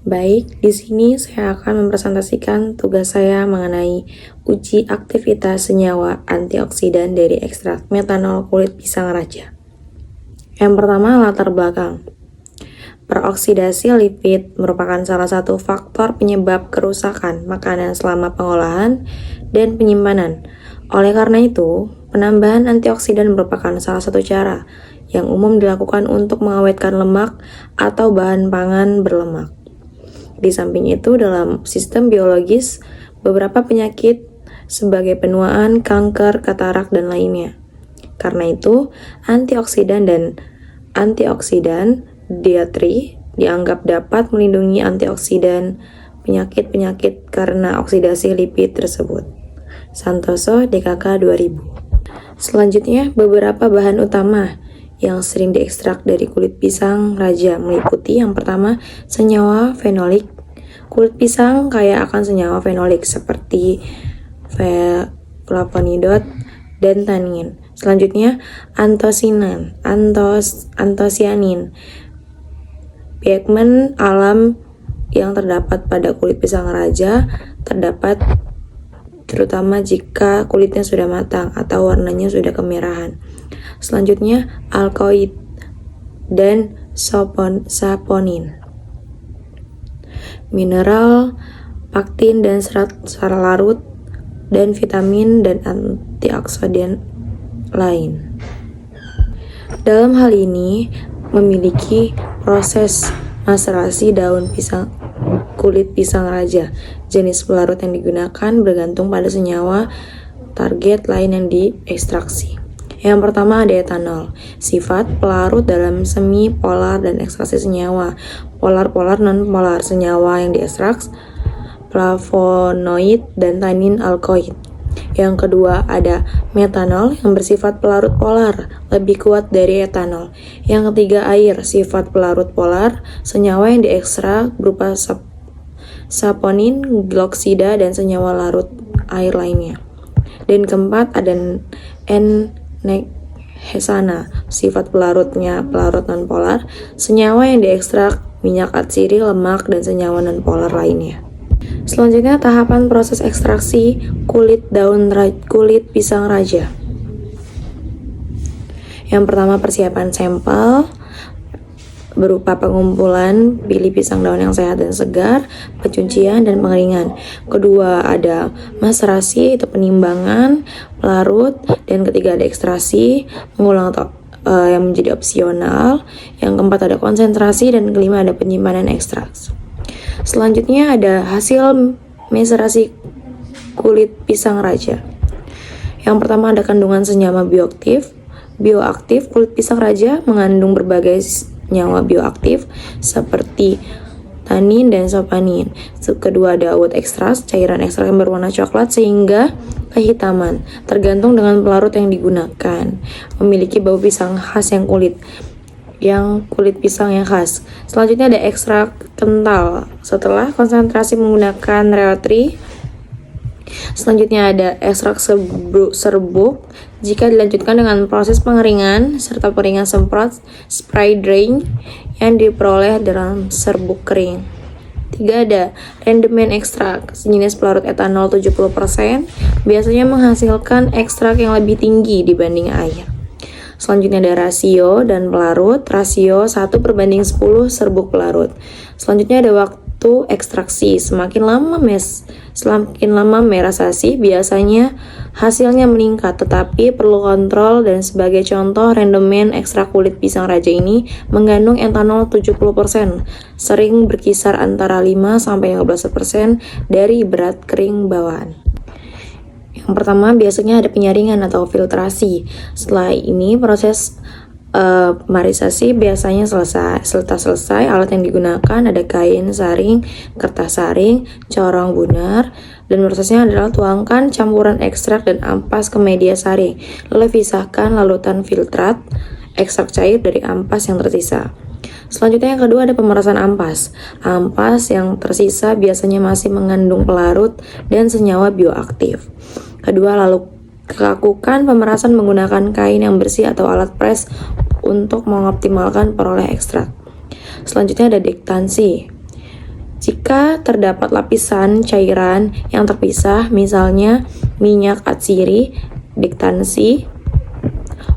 Baik, di sini saya akan mempresentasikan tugas saya mengenai uji aktivitas senyawa antioksidan dari ekstrak metanol kulit pisang raja. Yang pertama, latar belakang. Peroksidasi lipid merupakan salah satu faktor penyebab kerusakan makanan selama pengolahan dan penyimpanan. Oleh karena itu, penambahan antioksidan merupakan salah satu cara yang umum dilakukan untuk mengawetkan lemak atau bahan pangan berlemak. Di samping itu, dalam sistem biologis, beberapa penyakit sebagai penuaan, kanker, katarak, dan lainnya. Karena itu, antioksidan dietri dianggap dapat melindungi antioksidan penyakit-penyakit karena oksidasi lipid tersebut. Santoso, DKK 2000. Selanjutnya, beberapa bahan utama yang sering diekstrak dari kulit pisang raja meliputi yang pertama, senyawa fenolik. Kulit pisang kaya akan senyawa fenolik seperti flavonoid dan tanin. Selanjutnya, antosianin. Pigmen alam yang terdapat pada kulit pisang raja terdapat terutama jika kulitnya sudah matang atau warnanya sudah kemerahan. Selanjutnya, alkaloid dan saponin. Mineral, pektin dan serat larut, dan vitamin dan antioksidan lain. Dalam hal ini, memiliki proses maserasi daun pisang kulit pisang raja. Jenis pelarut yang digunakan bergantung pada senyawa target lain yang diekstraksi. Yang pertama ada etanol. Sifat pelarut dalam semi polar dan ekstraksi senyawa polar non-polar. Senyawa yang diekstrak flavonoid dan tanin alkoid. Yang kedua ada metanol yang bersifat pelarut polar, lebih kuat dari etanol. Yang ketiga air, sifat pelarut polar. Senyawa yang diekstrak berupa saponin, gloksida, dan senyawa larut air lainnya. Dan keempat ada N-hexana, sifat pelarutnya pelarut nonpolar. Senyawa yang diekstrak minyak atsiri, lemak, dan senyawa nonpolar lainnya. Selanjutnya tahapan proses ekstraksi kulit pisang raja. Yang pertama persiapan sampel berupa pengumpulan bili pisang daun yang sehat dan segar, pencucian dan pengeringan. Kedua ada maserasi, itu penimbangan, pelarut, dan ketiga ada ekstraksi, mengulang yang menjadi opsional. Yang keempat ada konsentrasi, dan kelima ada penyimpanan ekstrak. Selanjutnya ada hasil maserasi kulit pisang raja. Yang pertama ada kandungan senyawa bioaktif. Kulit pisang raja mengandung berbagai senyawa bioaktif seperti tanin dan saponin. Kedua ada wood extract, cairan ekstrak yang berwarna coklat sehingga kehitaman, tergantung dengan pelarut yang digunakan. Memiliki bau pisang khas yang kulit pisang yang khas. Selanjutnya ada ekstrak kental. Setelah konsentrasi menggunakan reotri. Selanjutnya ada ekstrak serbuk. Jika dilanjutkan dengan proses pengeringan serta pengeringan semprot spray drying yang diperoleh dalam serbuk kering. 3 ada rendemen ekstrak, sejenis pelarut etanol 70%, biasanya menghasilkan ekstrak yang lebih tinggi dibanding air. Selanjutnya ada rasio dan pelarut, rasio 1/10 serbuk pelarut. Selanjutnya ada waktu ekstraksi, semakin lama merasasi biasanya hasilnya meningkat, tetapi perlu kontrol. Dan sebagai contoh, rendemen ekstrak kulit pisang raja ini mengandung etanol 70%, sering berkisar antara 5-15% dari berat kering bawaan. Yang pertama biasanya ada penyaringan atau filtrasi. Setelah ini proses marisasi biasanya selesai. Alat yang digunakan ada kain saring, kertas saring, corong bunar, dan prosesnya adalah tuangkan campuran ekstrak dan ampas ke media saring, lalu pisahkan larutan filtrat ekstrak cair dari ampas yang tersisa. Selanjutnya yang kedua ada pemerasan ampas. Ampas yang tersisa biasanya masih mengandung pelarut dan senyawa bioaktif. Kedua, lalu lakukan pemerasan menggunakan kain yang bersih atau alat press untuk mengoptimalkan peroleh ekstrak. Selanjutnya ada dektansi. Jika terdapat lapisan cairan yang terpisah, misalnya minyak atsiri, diktansi,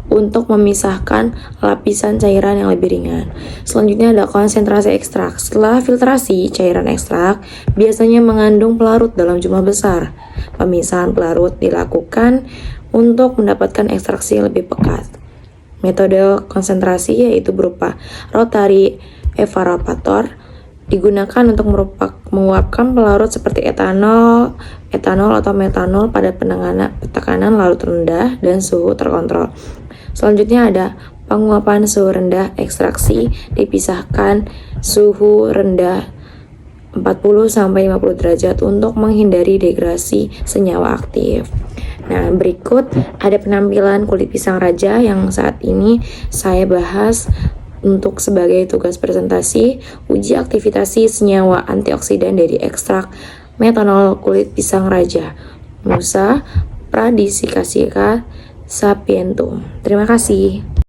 untuk memisahkan lapisan cairan yang lebih ringan. Selanjutnya ada konsentrasi ekstrak. Setelah filtrasi, cairan ekstrak biasanya mengandung pelarut dalam jumlah besar. Pemisahan pelarut dilakukan untuk mendapatkan ekstraksi yang lebih pekat. Metode konsentrasi yaitu berupa rotary evaporator, digunakan untuk menguapkan pelarut seperti etanol atau metanol pada tekanan larut rendah dan suhu terkontrol. Selanjutnya ada penguapan suhu rendah ekstraksi, dipisahkan suhu rendah 40-50 derajat untuk menghindari degradasi senyawa aktif. Nah, berikut ada penampilan kulit pisang raja yang saat ini saya bahas untuk sebagai tugas presentasi. Uji aktivitasi senyawa antioksidan dari ekstrak metanol kulit pisang raja. Musa Pradisicaceae sapientum. Terima kasih.